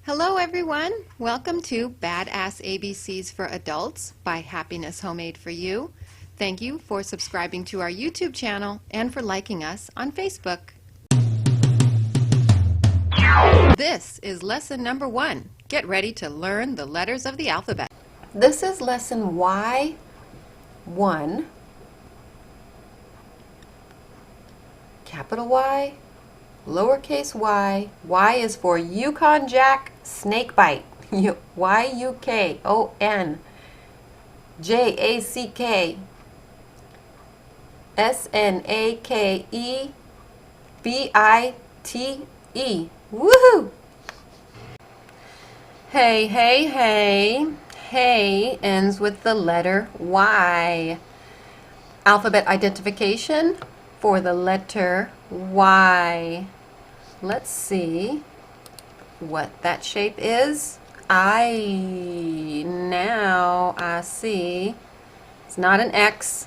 Hello everyone! Welcome to Badass ABCs for Adults by Happiness Homemade for You. Thank you for subscribing to our YouTube channel and for liking us on Facebook. This is lesson number 1. Get ready to learn the letters of the alphabet. This is lesson Y1. Capital Y, lowercase y. Y is for Yukon Jack, snakebite. Y-U-K-O-N J-A-C-K S-N-A-K-E-B-I-T-E. Woohoo! Hey, hey, hey. Hey ends with the letter Y. Alphabet identification for the letter Y. Let's see what that shape is. Now I see it's not an X.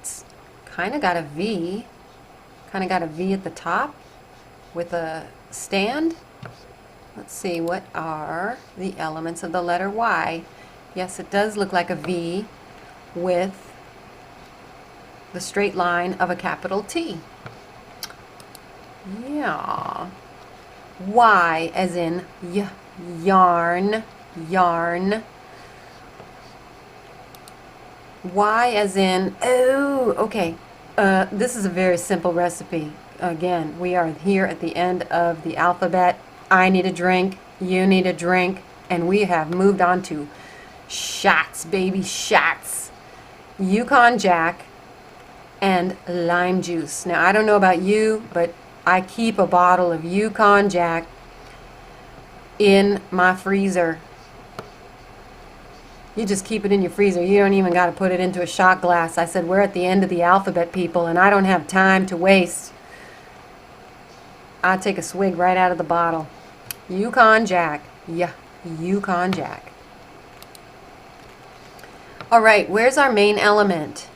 It's kind of got a V. Kind of got a V at the top with a stand. Let's see, what are the elements of the letter Y? Yes, it does look like a V with the straight line of a capital T. Yeah. Y as in yarn, yarn. Y as in, oh, okay. This is a very simple recipe. Again, we are here at the end of the alphabet. I need a drink, you need a drink, and we have moved on to shots, baby, shots. Yukon Jack and lime juice. Now, I don't know about you, but I keep a bottle of Yukon Jack in my freezer. You just keep it in your freezer. You don't even got to put it into a shot glass. I said, we're at the end of the alphabet, people, and I don't have time to waste. I'll take a swig right out of the bottle. Yukon Jack. Yeah, Yukon Jack. All right, where's our main element?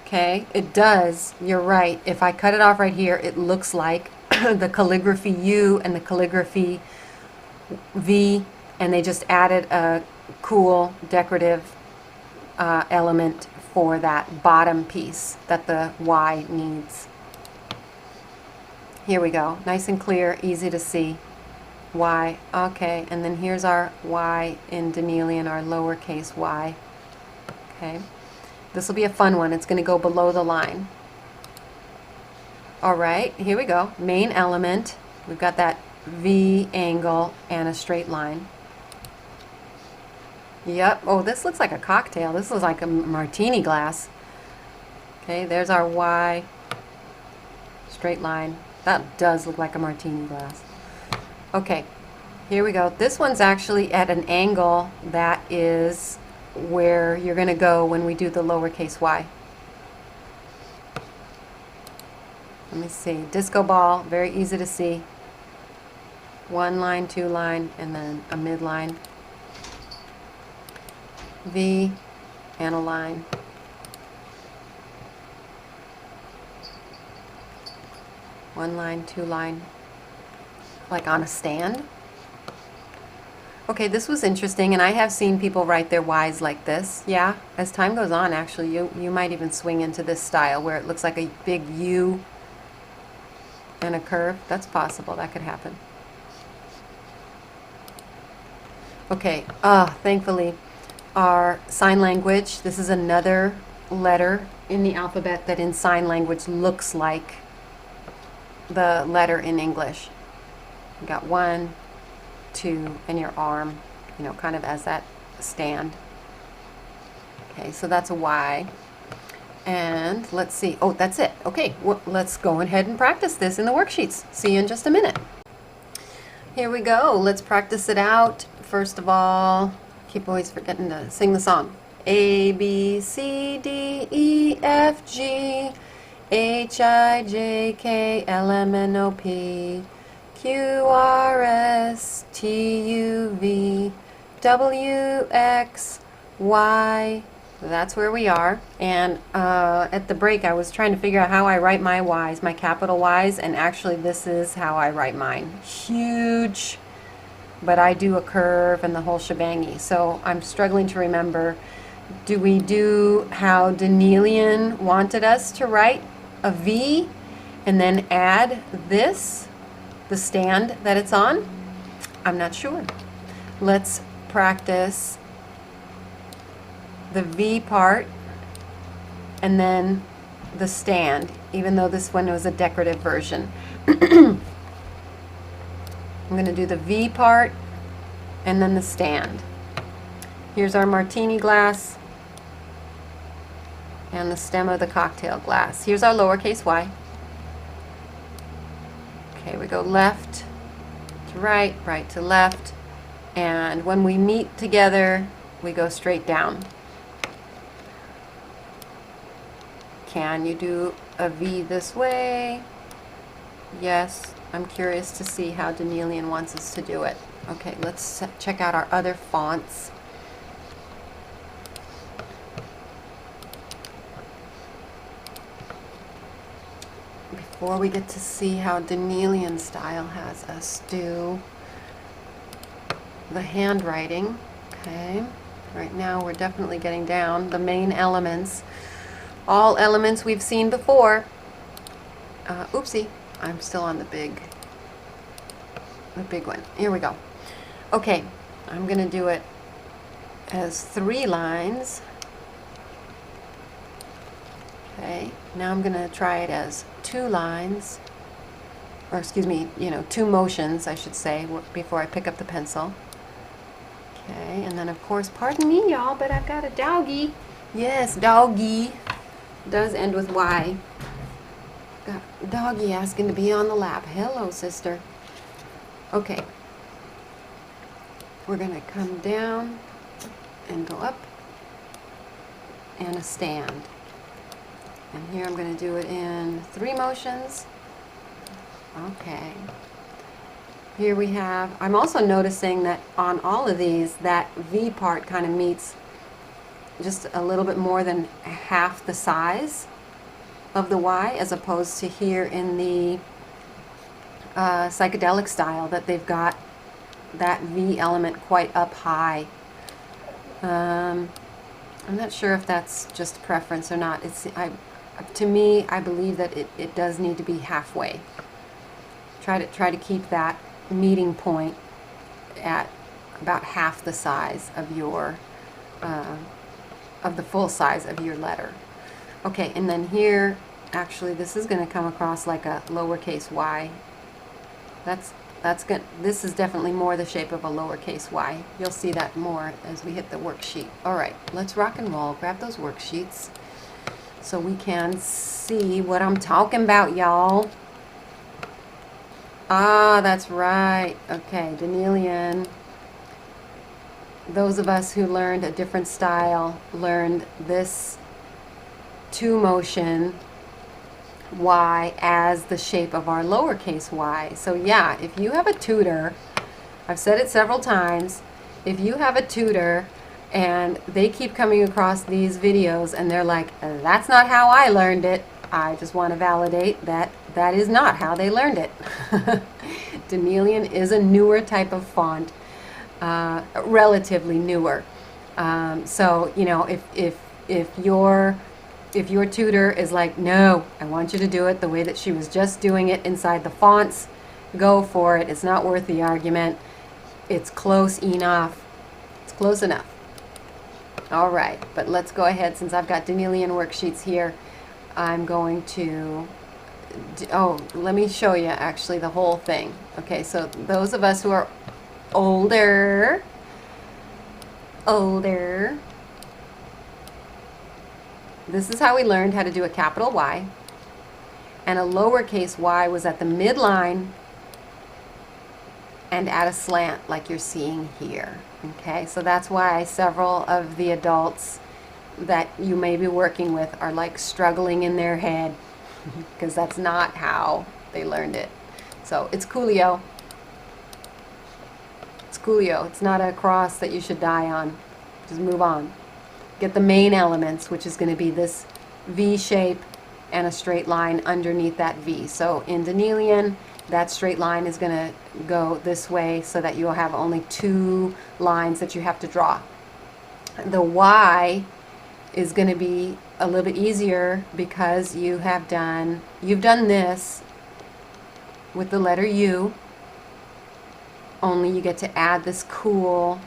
Okay, it does, you're right. If I cut it off right here, it looks like the calligraphy U and the calligraphy V, and they just added a cool decorative element for that bottom piece that the Y needs. Here we go, nice and clear, easy to see. Y, okay, and then here's our Y in Danielian, our lowercase y. Okay. This will be a fun one. It's going to go below the line. All right, here we go. Main element. We've got that V angle and a straight line. Yep. Oh, this looks like a cocktail. This looks like a martini glass. Okay, there's our Y. Straight line. That does look like a martini glass. Okay, here we go. This one's actually at an angle that is where you're going to go when we do the lowercase y. Let me see. Disco ball, very easy to see. One line, two line, and then a midline. V and a line. One line, two line, like on a stand. Okay, this was interesting, and I have seen people write their Y's like this. Yeah, as time goes on, actually, you might even swing into this style where it looks like a big U and a curve. That's possible. That could happen. Okay, thankfully, our sign language, this is another letter in the alphabet that in sign language looks like the letter in English. You got 1, 2, and your arm, you know, kind of as that stand. Okay, so that's a Y. And let's see. Oh, that's it. Okay, well, let's go ahead and practice this in the worksheets. See you in just a minute. Here we go. Let's practice it out. First of all, keep always forgetting to sing the song. A, B, C, D, E, F, G, H, I, J, K, L, M, N, O, P, Q, R, S, T, U, V, W, X, Y, That's where we are. And at the break, I was trying to figure out how I write my Y's, my capital Y's, and actually this is how I write mine. Huge, but I do a curve and the whole shebangy. So I'm struggling to remember, do we do how Danielian wanted us to write a V and then add this, the stand that it's on? I'm not sure. Let's practice the V part and then the stand, even though this one was a decorative version. I'm going to do the V part and then the stand. Here's our martini glass and the stem of the cocktail glass. Here's our lowercase y. Okay, we go left to right, right to left, and when we meet together, we go straight down. Can you do a V this way? Yes, I'm curious to see how Danielian wants us to do it. Okay, let's check out our other fonts. Before we get to see how Danielian style has us do the handwriting. Okay, right now we're definitely getting down the main elements. All elements we've seen before. Oopsie, I'm still on the big one. Here we go. Okay, I'm going to do it as 3 lines. Okay, now I'm going to try it as 2 lines, or excuse me, 2 motions, I should say, before I pick up the pencil. Okay, and then of course, pardon me y'all, but I've got a doggy. Yes, doggy. Does end with Y. Got doggy asking to be on the lap. Hello, sister. Okay. We're going to come down and go up and a stand. And here I'm going to do it in 3 motions. Okay. Here we have, I'm also noticing that on all of these, that V part kind of meets just a little bit more than half the size of the Y, as opposed to here in the psychedelic style that they've got that V element quite up high. I'm not sure if that's just preference or not. To me, I believe that it does need to be halfway. Try to keep that meeting point at about half the size of your of the full size of your letter. Okay, and then here, actually, this is going to come across like a lowercase y. That's good. This is definitely more the shape of a lowercase y. You'll see that more as we hit the worksheet. All right, let's rock and roll. Grab those worksheets so we can see what I'm talking about, y'all. Ah, that's right. Okay, Danielian. Those of us who learned a different style learned this 2 motion Y as the shape of our lowercase y. So yeah, if you have a tutor, I've said it several times, if you have a tutor and they keep coming across these videos and they're like, that's not how I learned it, I just want to validate that that is not how they learned it. Danielian is a newer type of font, relatively newer. So if your tutor is like, no, I want you to do it the way that she was just doing it inside the fonts, go for it. It's not worth the argument. It's close enough. It's close enough. All right, but let's go ahead. Since I've got Danielian worksheets here, I'm going to, let me show you actually the whole thing. Okay, so those of us who are older, this is how we learned how to do a capital Y, and a lowercase y was at the midline and at a slant like you're seeing here. Okay, so that's why several of the adults that you may be working with are like struggling in their head because that's not how they learned it. So it's coolio. It's coolio. It's not a cross that you should die on. Just move on. get the main elements, which is going to be this V shape and a straight line underneath that V. So in Danielian, that straight line is going to go this way so that you'll have only 2 lines that you have to draw. The Y is going to be a little bit easier because you've done this with the letter U, only you get to add this cool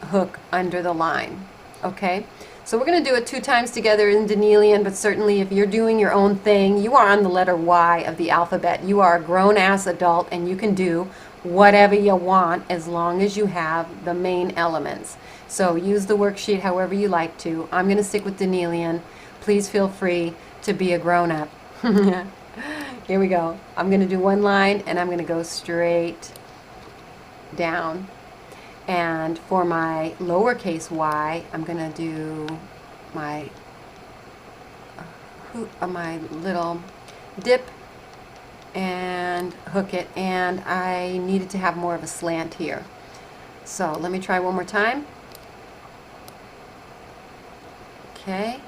hook under the line. Okay, so we're going to do it 2 times together in Danielian, but certainly if you're doing your own thing, you are on the letter Y of the alphabet. You are a grown-ass adult and you can do whatever you want as long as you have the main elements. So use the worksheet however you like to. I'm going to stick with Danielian. Please feel free to be a grown-up. Here we go. I'm going to do 1 line and I'm going to go straight down. And for my lowercase y, I'm going to do my little dip and hook it, and I needed to have more of a slant here. So let me try one more time. Okay,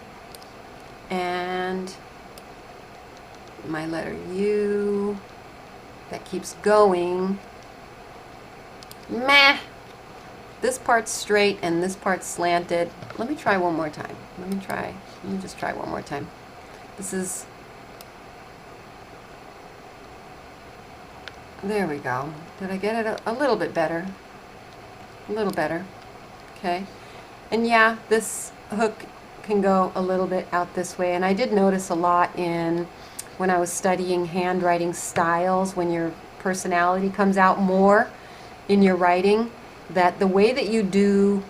and my letter U that keeps going. Meh! This part's straight and this part's slanted. Let me try one more time. Let me just try one more time. This is, there we go. Did I get it a little bit better? A little better. Okay. And yeah, this hook can go a little bit out this way, and I did notice a lot when I was studying handwriting styles, when your personality comes out more in your writing, that the way that you do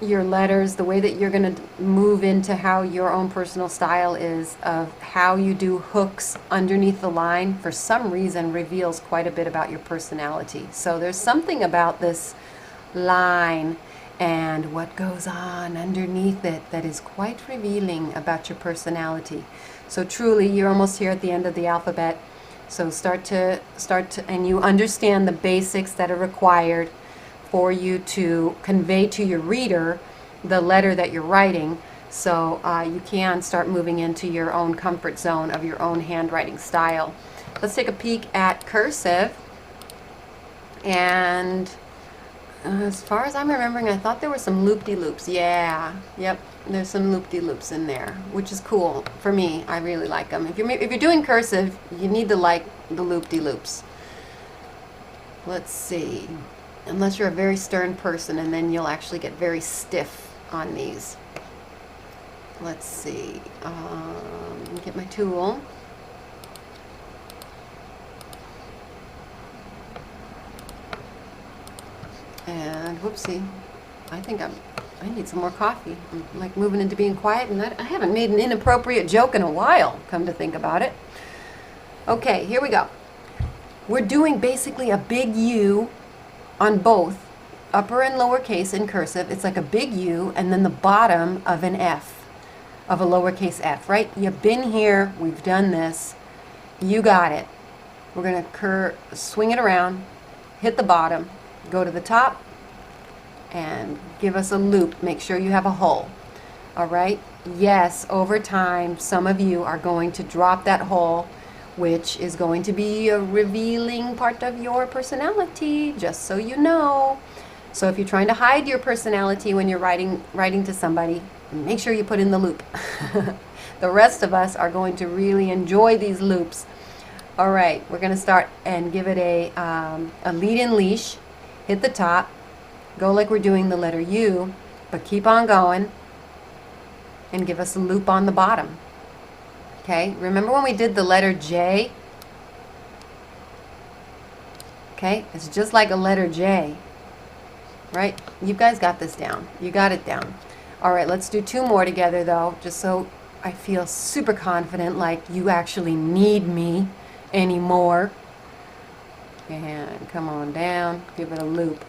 your letters, the way that you're going to move into how your own personal style is, of how you do hooks underneath the line, for some reason reveals quite a bit about your personality. So there's something about this line and what goes on underneath it that is quite revealing about your personality. So truly, you're almost here at the end of the alphabet. So start to, and you understand the basics that are required for you to convey to your reader the letter that you're writing. So you can start moving into your own comfort zone of your own handwriting style. Let's take a peek at cursive. And as far as I'm remembering, I thought there were some loop-de-loops. Yeah, yep, there's some loop-de-loops in there, which is cool for me. I really like them. If you're doing cursive, you need to like the loop-de-loops. Let's see. Unless you're a very stern person, and then you'll actually get very stiff on these. Let's see. Get my tool. And whoopsie, I think I need some more coffee. I'm like moving into being quiet, and I haven't made an inappropriate joke in a while, come to think about it. Okay, here we go. We're doing basically a big U on both upper and lowercase in cursive. It's like a big U and then the bottom of an F, of a lowercase f, right? You've been here, we've done this, you got it. We're going to swing it around, hit the bottom, go to the top, and give us a loop. Make sure you have a hole. All right? Yes, over time, some of you are going to drop that hole, which is going to be a revealing part of your personality, just so you know. So if you're trying to hide your personality when you're writing to somebody, make sure you put in the loop. The rest of us are going to really enjoy these loops. All right, we're going to start and give it a lead-in leash. Hit the top, go like we're doing the letter U, but keep on going, and give us a loop on the bottom. Okay, remember when we did the letter J? Okay, it's just like a letter J, right? You guys got this down. You got it down. All right, let's do 2 more together though, just so I feel super confident, like you actually need me anymore. And come on down, give it a loop.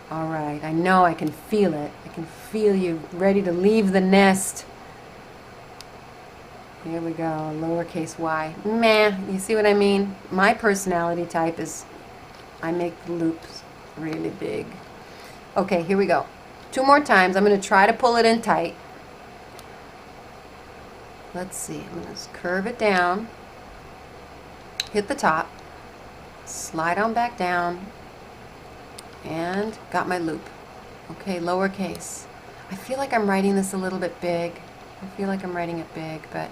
All right, I know I can feel it. I can feel you ready to leave the nest. Here we go, lowercase y. Meh, you see what I mean? My personality type is, I make the loops really big. Okay, here we go. 2 more times. I'm going to try to pull it in tight. Let's see. I'm going to curve it down. Hit the top. Slide on back down. And got my loop. Okay, lowercase. I feel like I'm writing this a little bit big. I feel like I'm writing it big, but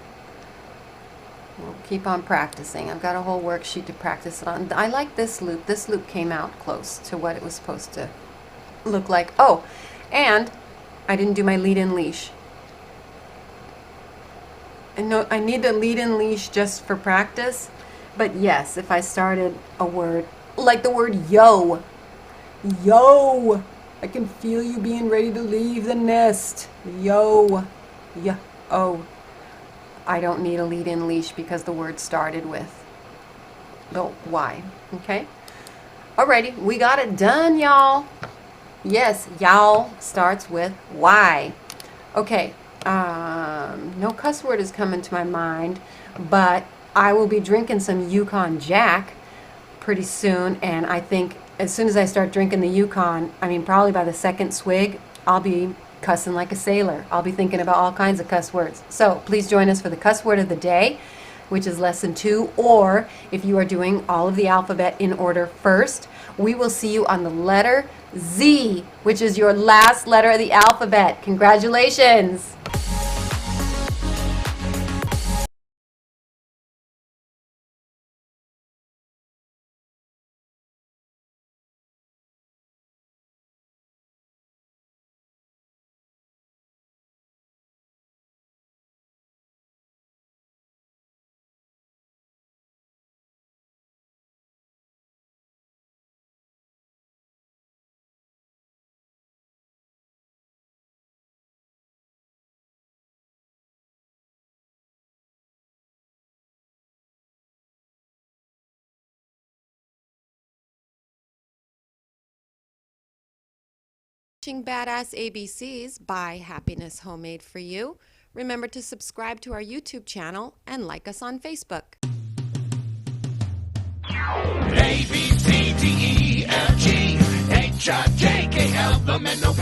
we'll keep on practicing. I've got a whole worksheet to practice it on. I like this loop. This loop came out close to what it was supposed to look like. Oh, and I didn't do my lead-in leash. And no, I need a lead-in leash just for practice. But yes, if I started a word, like the word yo. Yo! I can feel you being ready to leave the nest. Yo. Yeah. Oh. I don't need a lead-in leash because the word started with the Y. Okay? Alrighty, we got it done, y'all. Yes, y'all starts with Y. Okay. No cuss word is coming to my mind, but I will be drinking some Yukon Jack pretty soon, and I think as soon as I start drinking the Yukon, I mean probably by the second swig, I'll be cussing like a sailor. I'll be thinking about all kinds of cuss words. So please join us for the cuss word of the day, which is lesson 2, or if you are doing all of the alphabet in order first, we will see you on the letter Z, which is your last letter of the alphabet. Congratulations! Badass ABCs by Happiness Homemade for You. Remember to subscribe to our YouTube channel and like us on Facebook. A, B, C, D, E, F, G, H, I, J, K, L, M, N, O,